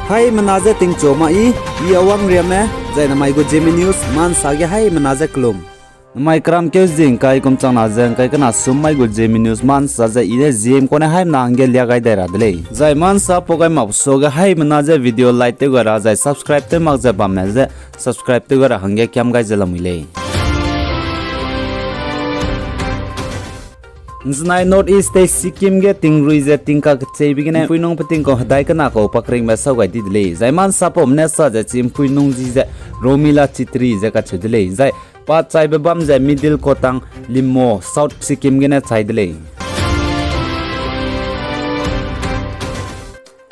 Hai menaza ting choma I awang riame zai na mai go Zeme news man sage hai menaza klum. Mai kram ke jing kai kum chang na jang kai kana sum mai go Zeme news man sa za ine zem kone hai na angel lia gai dai ra dle. Zai man sa pogai map so ga hai menaza video like te gara zai subscribe te mag za bam za subscribe te gara hange kyam gai jala mile. Nznai North East State Sikkim ge tingrui je tingka chei bigine puinong pating ko hadai kana ko pakring ba saw gai dile zaiman sapom ne sa je chim puinong ji je romila chitri je ka chudile zai pa chai be bam je middle kotang limmo South Sikkim ge ne chai dile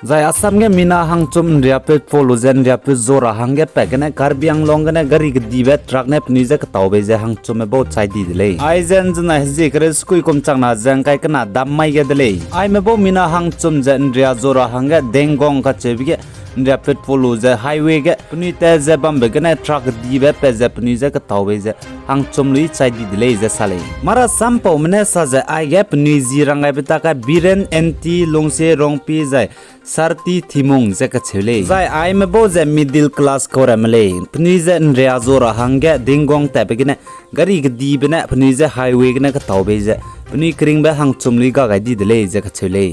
zai Assam ge mina hangchum rapid polution rapid zora hange pagene karbiang longane gari dibe truck ne pnije ka tawbe je hangchum me bo chai di dile ai zen jna ji kre skui kum changna jang kai kana dammai ge dile ai me bo mina hangchum je ria zora hange dengong ka chebige rapid polution highway ge pnite je bam be gane truck dibe pe je pnije ka tawbe je hangchum lui chai di dile je sale mara sampo mne sa je ai ge pniji rangai bita ka biren nt longse rongpi jai sarti thimung je ka chele zai ai me bo je middle class kora male pni je ria zora hange dingong ta begine gari gdi bena pni je highway gna ka tawbe je pni kring ba hang chumli ga ga di dele je ka chele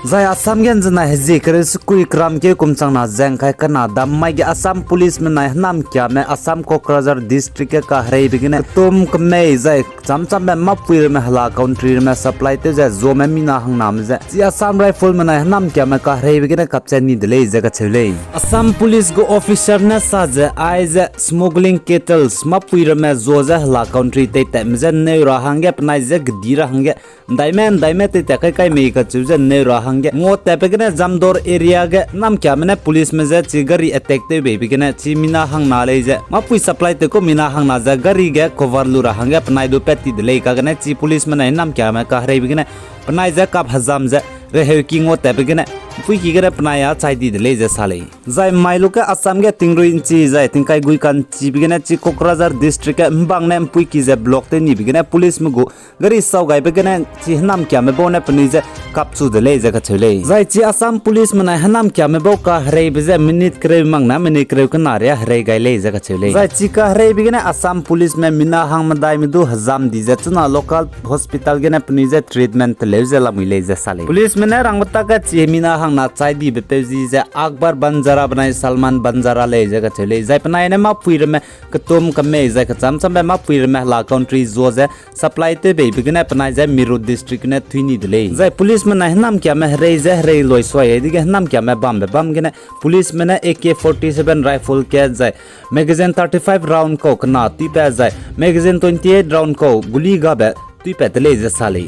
zai Assam gen jna hezi kre skui kram ke kumchang na jang kai kana dammai ge Assam police me na nam kya me Assam Kokrajhar district ke ka hrei begine tum kme zai chamcham me mapir me hala country me supply te je Zeme mina hang nam je ji Assam rifle me na nam kya me ka hrei begine kapche ni dele je ka chele Assam police go officer na sa je ai je smuggling kettles mapir me zo je hala country te te me je ne ra hange pnai je gdi ra hange daime te te kai me ka chu je ne ra ngo tepegene jamdor area ge nam kya mane police me je chi gari attack te be bigene chi mina hang na le je mapui supply te ko mina hang na ja gari ge cover lu ra hang ge pnai do peti de le ka gane chi police me nam kya me ka hrei bigene pnai je kap hazam je re ki ngo tepegene pui ki gere pnaya chai di de le je sale zai mailu ka Assam ge tingrui chi zai tingkai gui kan chi bigene chi Kokrajhar district ke mbang nem pui ki je block te ni bigene police me go gari sau gai bigene chi nam kya me bo ne pni je kap chu de le je ka chele zai chi Assam police me na hanam kya me bo ka hrei be je minute kre mang na minute kre ka na re hrei gai le je ka chele zai chi ka hrei bigene Assam police me mina hang ma dai me du hazam di je chuna local hospital ge ne pni je treatment le je la mi le je sale police me na rangta ka chi mina hang na chai di be pe ji je Akbar Banjara banai Salman Banjara le je ka chele zai pnai ne ma puir me katum kame je ka cham cham ma puir me la country zo je supply te be bigene pnai je Miru district ne thuini de le zai police me na nam kya me hrei je hrei loi swai dige nam kya me bam gene police me na AK-47 rifle ke jai magazine 35 round ko kana ti pe jai magazine 28 round ko guli ga be ti pe de le je sale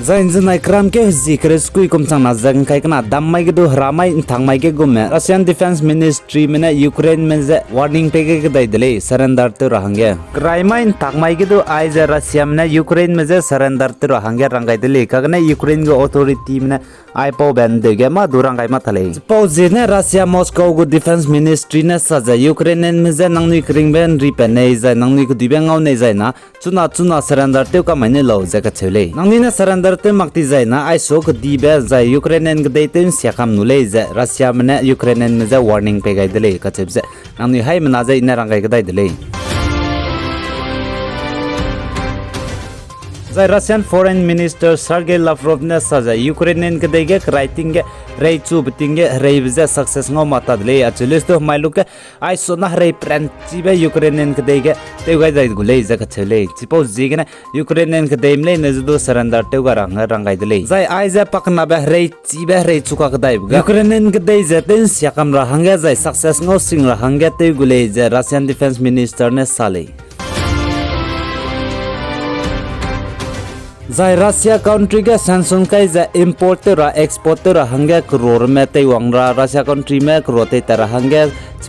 zain jnai kram ke zikre skui kum chang na jang kai kana dammai ge do hramai thangmai ge gume Russian Defense Ministry me na Ukraine me je warning pe ge dai dele surrender te rahange kraimai thangmai ge do ai je Russia me na Ukraine me je surrender te rahange rangai dele ka ne Ukraine ge authority me na ai po ban de ge ma durangai ma thale po je ne Russia Moscow go Defense Ministry ne sa je Ukraine me je nangni kring ben ri pe nei je nangni ku dibeng au nei je na chuna surrender te ka maine lo je ka chele nangni na surrender te makti jai na ai sok di be jai Ukrainian gdai ten siakam nule je Russia mane Ukrainian me je warning pe gai dele ka chep je namni hai mena jai na rangai gdai dele zai Russian Foreign Minister Sergei Lavrov ne sa jai Ukrainian gdai ge writing ge rei chu biting ge rei je success ngo mata dele achulis to mailu ke ai so na rei pran chi be Ukrainian gdai ge te gai dai gule je ka chele chipo ji ge na Ukrainian gdai mle ne do surrender te ga rangai dele zai ai je pakna be rei chi be rei chu ka gdai ga Ukrainian gdai je ten siakam ra hanga jai success ngo sing ra hanga te gule je Russian Defense Minister ne sale zai Russia country ge sanction kai za import ra export ra hanga crore me te wangra Russia country me krote tara hanga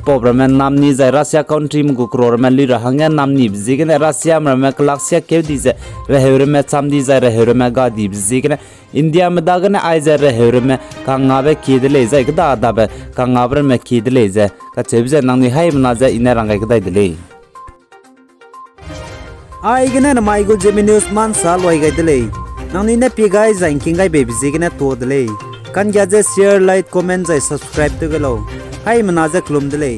problem namni zai Russia country mu crore me li ra hanga namni bzigen Russia me klaxia ke di za rehere me chamdi za rehere me ga di bzigen India me dagan ai za rehere me kanga be kidle za gda da be kanga bre me kidle za ka chebza namni hai mna za ina rangai gdai dile ai gena na mai go Zeme news man sal wai gai dele nang ni na pi gai zain king gai baby zigna to dele kan ya je share like comment jai subscribe to galo hai mana je klum dele